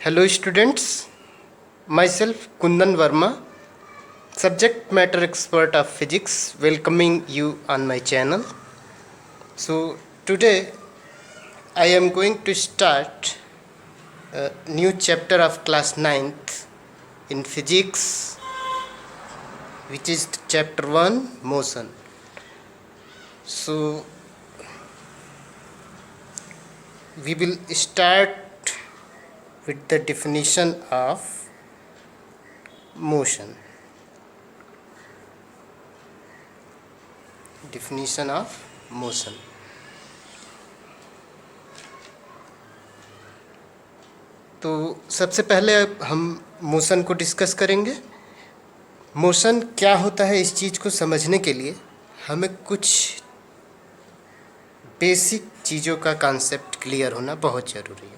Hello students, myself Kundan Verma, subject matter expert of physics, welcoming you on my channel. So today I am going to start a new chapter of class 9th in physics, which is chapter 1, motion. So we will start with the definition of motion. Definition of motion. तो सबसे पहले हम motion को discuss करेंगे। Motion क्या होता है, इस चीज़ को समझने के लिए हमें कुछ बेसिक चीज़ों का कॉन्सेप्ट क्लियर होना बहुत ज़रूरी है।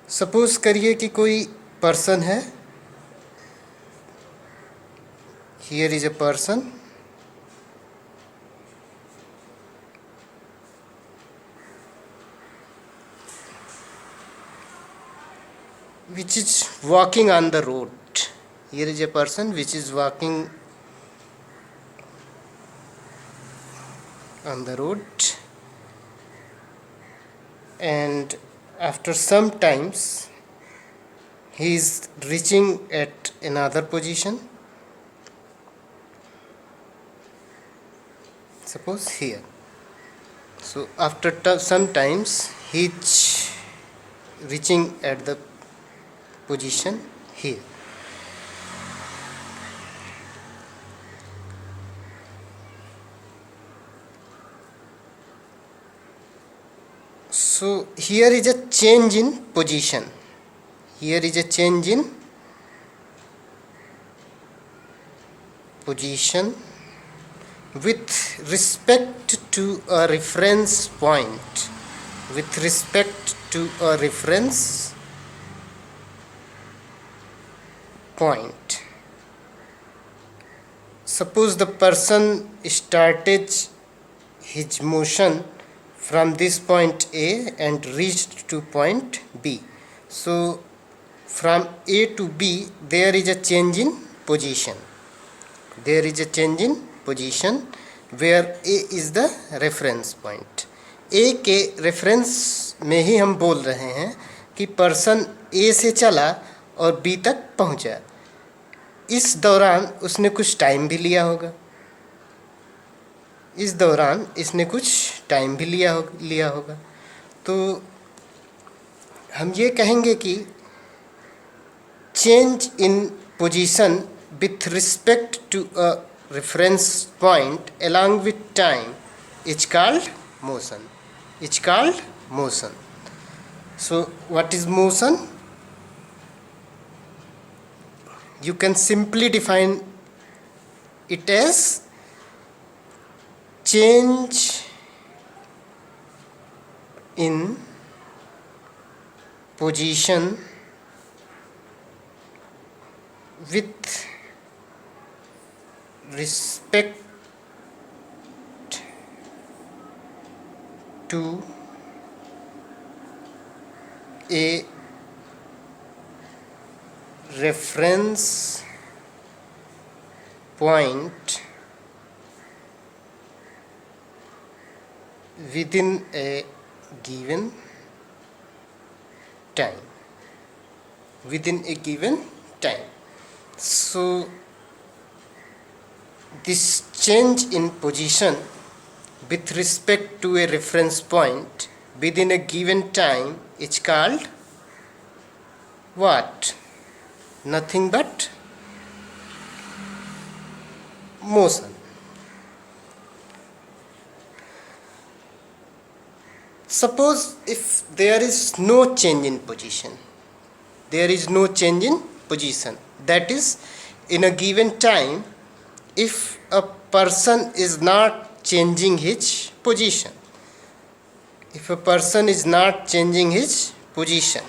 सपोज करिए कि कोई पर्सन है, here is a person, which is walking on the road. Here is a person which is walking on the road, and after some times he is reaching at another position. Suppose here. So after some times he is reaching at the position here. So here is a change in position. Here is a change in position with respect to a reference point. With respect to a reference point. Suppose the person started his motion from this point A and reached to point B. So from A to B there is a change in position. There is a change in position where A is the reference point. A के reference में ही हम बोल रहे हैं कि person A से चला और B तक पहुंचा। इस दौरान उसने कुछ टाइम भी लिया होगा। इस दौरान इसने कुछ टाइम भी लिया होगा। तो हम ये कहेंगे कि change in position with respect to a reference point along with time is called motion. It's called motion. So what is motion? You can simply define it as change in position with respect to a reference point within a given time. Within a given time. So this change in position with respect to a reference point within a given time is called what? Nothing but motion. Suppose if there is no change in position, there is no change in position, that is, in a given time, if a person is not changing his position, if a person is not changing his position,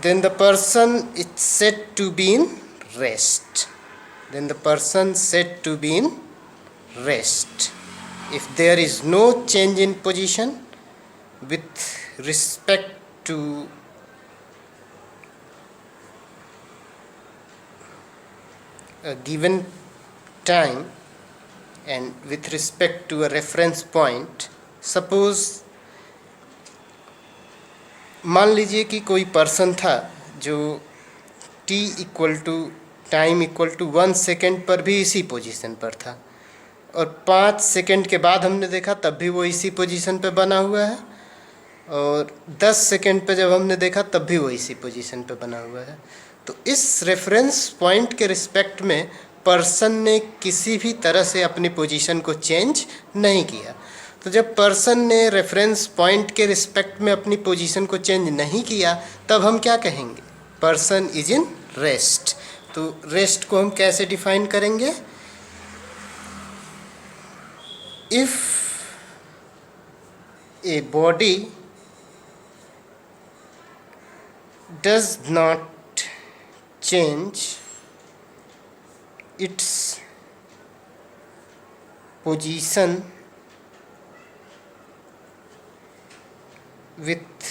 then the person is said to be in rest. Then the person said to be in rest. if there is no change in position with respect to a given time and with respect to a reference point, suppose मान लीजिए कि कोई person था जो t equal to time equal to 1 second पर भी इसी position पर था और 5 सेकेंड के बाद हमने देखा तब भी वो इसी पोजीशन पे बना हुआ है और 10 सेकेंड पे जब हमने देखा तब भी वो इसी पोजीशन पे बना हुआ है। तो इस रेफरेंस पॉइंट के रिस्पेक्ट में पर्सन ने किसी भी तरह से अपनी पोजीशन को चेंज नहीं किया। तो जब पर्सन ने रेफरेंस पॉइंट के रिस्पेक्ट में अपनी पोजीशन को चेंज नहीं किया तब हम क्या कहेंगे? Person is in rest. तो रेस्ट को हम कैसे डिफाइन करेंगे? If a body does not change its position with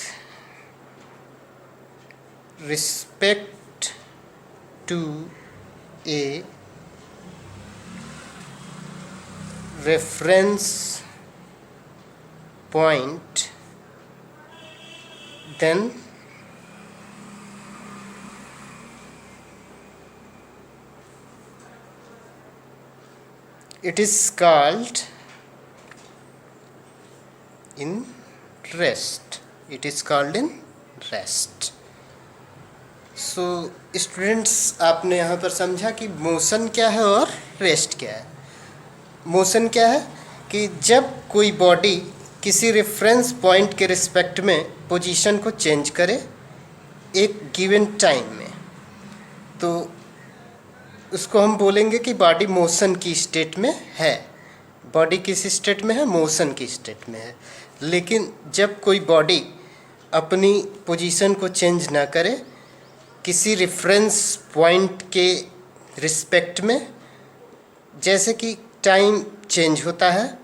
respect to a reference point, then it is called in rest. It is called in rest. So students, आपने यहाँ पर समझा कि मोशन क्या है और रेस्ट क्या है। मोशन क्या है कि जब कोई बॉडी किसी रेफरेंस पॉइंट के रिस्पेक्ट में पोजीशन को चेंज करे एक गिवन टाइम में, तो उसको हम बोलेंगे कि बॉडी मोशन की स्टेट में है। बॉडी किस स्टेट में है? मोशन की स्टेट में है। लेकिन जब कोई बॉडी अपनी पोजीशन को चेंज ना करे किसी रेफरेंस पॉइंट के रिस्पेक्ट में, जैसे कि टाइम चेंज होता है,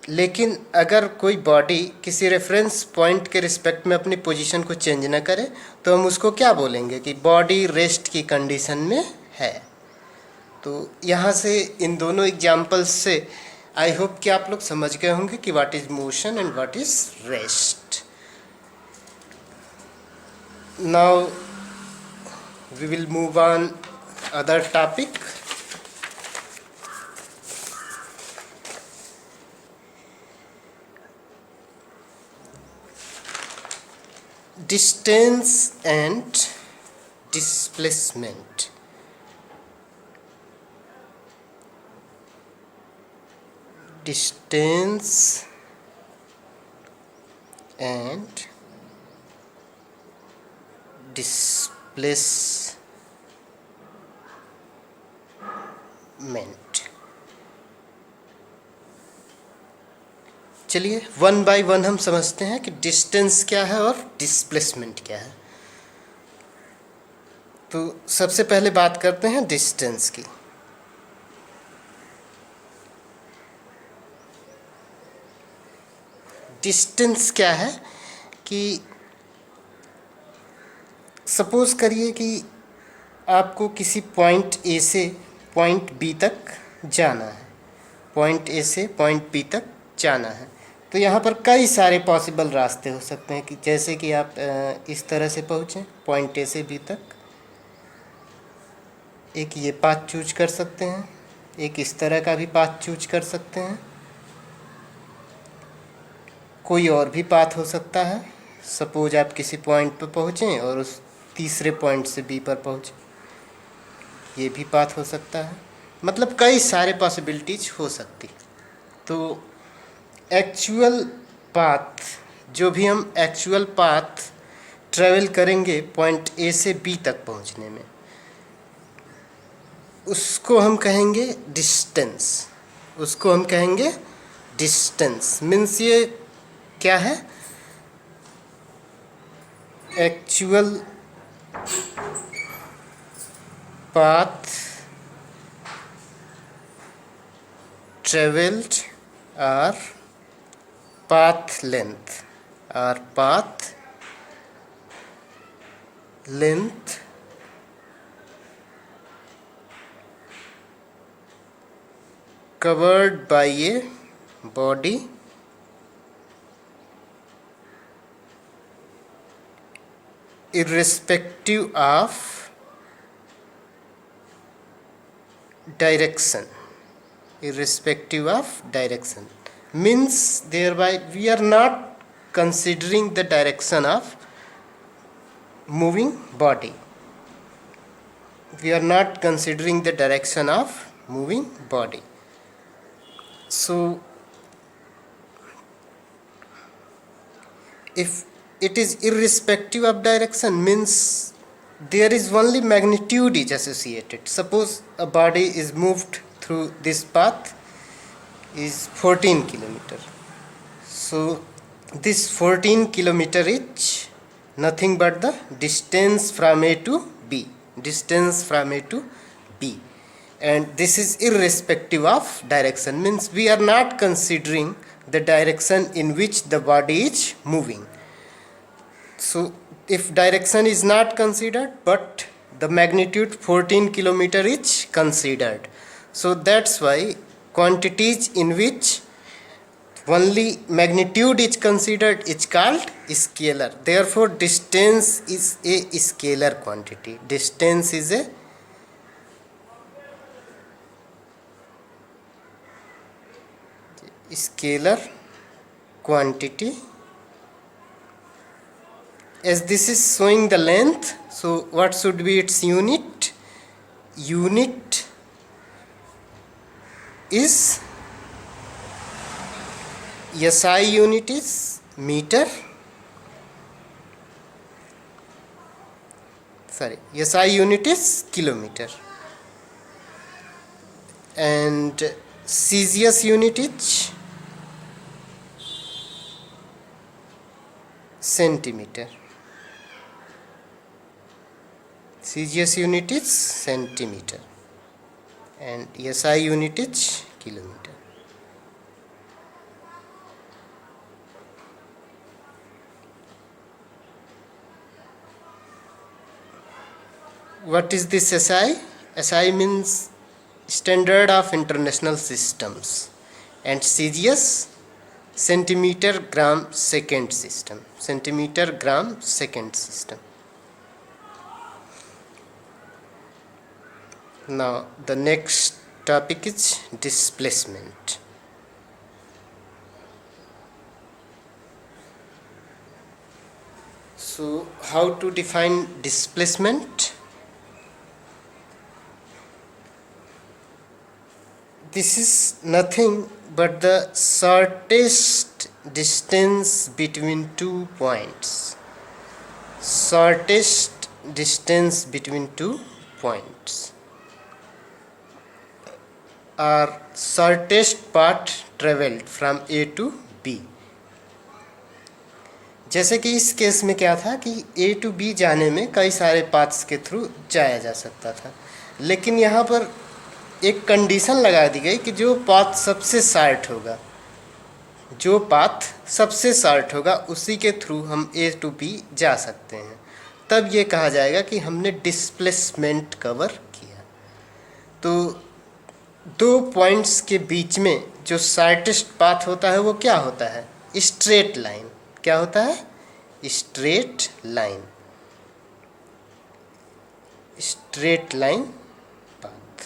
लेकिन अगर कोई बॉडी किसी रेफरेंस पॉइंट के रिस्पेक्ट में अपनी पोजीशन को चेंज ना करे तो हम उसको क्या बोलेंगे? कि बॉडी रेस्ट की कंडीशन में है। तो यहाँ से इन दोनों एग्जाम्पल्स से आई होप कि आप लोग समझ गए होंगे कि what is motion and what is rest. Now we will move on other topic. Distance and displacement. Distance and displacement। चलिए वन बाय वन हम समझते हैं कि डिस्टेंस क्या है और डिस्प्लेसमेंट क्या है। तो सबसे पहले बात करते हैं डिस्टेंस की। डिस्टेंस क्या है कि सपोज़ करिए कि आपको किसी पॉइंट ए से पॉइंट बी तक जाना है। पॉइंट ए से पॉइंट बी तक जाना है तो यहाँ पर कई सारे पॉसिबल रास्ते हो सकते हैं कि जैसे कि आप इस तरह से पहुँचें पॉइंट ए से बी तक। एक ये पाथ चूज कर सकते हैं, एक इस तरह का भी पाथ चूज कर सकते हैं, कोई और भी पाथ हो सकता है। सपोज आप किसी पॉइंट पर पहुँचें और उस तीसरे पॉइंट से बी पर पहुँचें, ये भी पाथ हो सकता है। मतलब कई सारे पॉसिबिलिटीज हो सकती। तो एक्चुअल पाथ, जो भी हम एक्चुअल पाथ ट्रैवल करेंगे पॉइंट ए से बी तक पहुँचने में, उसको हम कहेंगे डिस्टेंस। उसको हम कहेंगे डिस्टेंस। मीन्स ये क्या है? Actual path travelled or path length covered by a body irrespective of direction. Means thereby we are not considering the direction of moving body. So if it is irrespective of direction, means there is only magnitude is associated. Suppose a body is moved through this path is 14 kilometer. So this 14 kilometer is nothing but the distance from A to B. And this is irrespective of direction, means we are not considering the direction in which the body is moving. So if direction is not considered but the magnitude 14 kilometer is considered, so that's why quantities in which only magnitude is considered is called scalar. Therefore distance is a scalar quantity. Distance is a scalar quantity. As this is showing the length, so what should be its unit? Unit is SI unit is meter. SI unit is kilometer. And CGS unit is centimeter. And SI unit is kilometer. What is this SI? SI means Standard of International Systems, and CGS centimeter gram second system. Now the next topic is displacement. So how to define displacement? This is nothing but the shortest distance between 2 points. Or shortest path traveled from A to B. जैसे कि इस case में क्या था कि A to B जाने में कई सारे पाथ्स के थ्रू जाया जा सकता था, लेकिन यहाँ पर एक कंडीशन लगा दी गई कि जो पाथ सबसे शॉर्ट होगा उसी के थ्रू हम A to B जा सकते हैं. तब ये कहा जाएगा कि हमने डिस्प्लेसमेंट कवर किया. तो 2 पॉइंट्स के बीच में जो शॉर्टेस्ट पाथ होता है वो क्या होता है? Straight line. क्या होता है? Straight line path.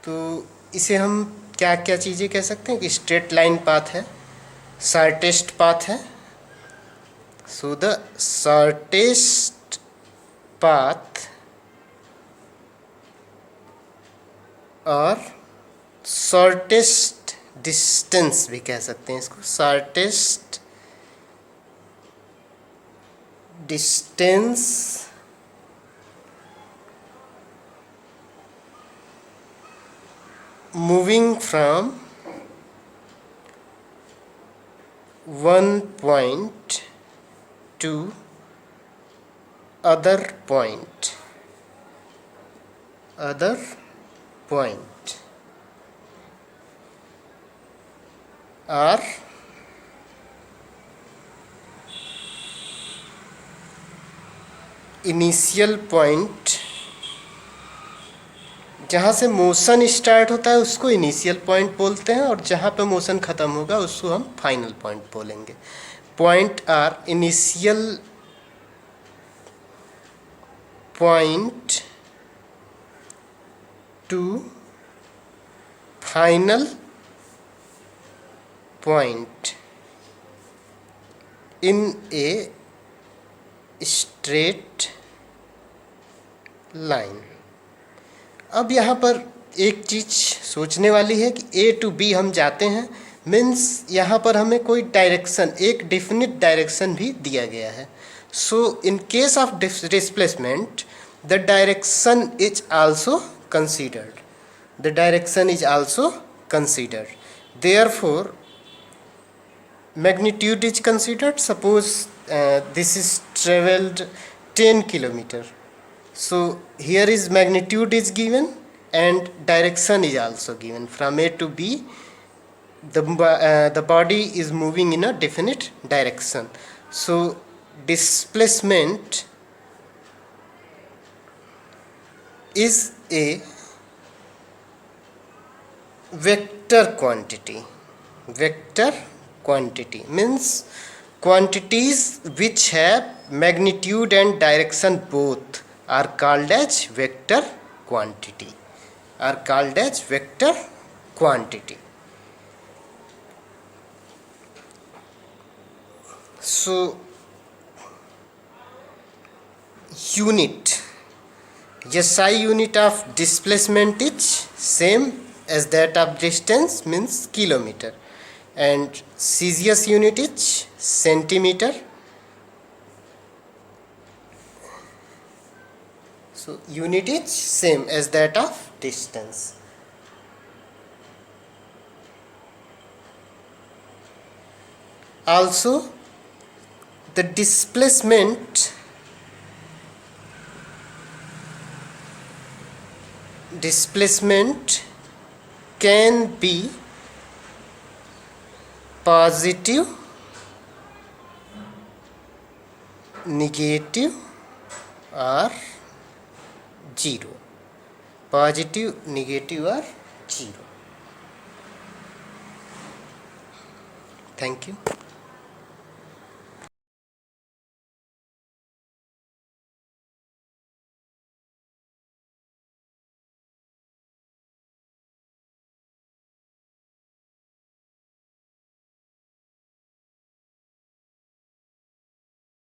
तो इसे हम क्या क्या चीज़ें कह सकते हैं कि स्ट्रेट लाइन पाथ है, शॉर्टेस्ट पाथ है. सो द शॉर्टेस्ट पाथ और शॉर्टेस्ट डिस्टेंस भी कह सकते हैं इसको. Shortest distance moving from one point to other point. are initial point, जहाँ से मोशन स्टार्ट होता है उसको इनिशियल पॉइंट बोलते हैं, और जहाँ पे मोशन ख़त्म होगा उसको हम फाइनल पॉइंट बोलेंगे. Point or initial point to final point in a straight line. अब यहाँ पर एक चीज़ सोचने वाली है कि ए टू बी हम जाते हैं, मीन्स यहाँ पर हमें कोई डायरेक्शन, एक डेफिनिट डायरेक्शन भी दिया गया है. So in case of displacement the direction is also considered. The direction is also considered. Therefore magnitude is considered. Suppose this is traveled 10 kilometer, so here is magnitude is given and direction is also given. From A to B the body is moving in a definite direction, so displacement is a vector quantity. Vector quantity means quantities which have magnitude and direction both are called as vector quantity, are called as vector quantity. So unit, SI unit of displacement is same as that of distance, means kilometer, and CGS unit is centimeter. So unit is same as that of distance. Also the displacement can be positive, negative or zero. Positive, negative or zero. Thank you.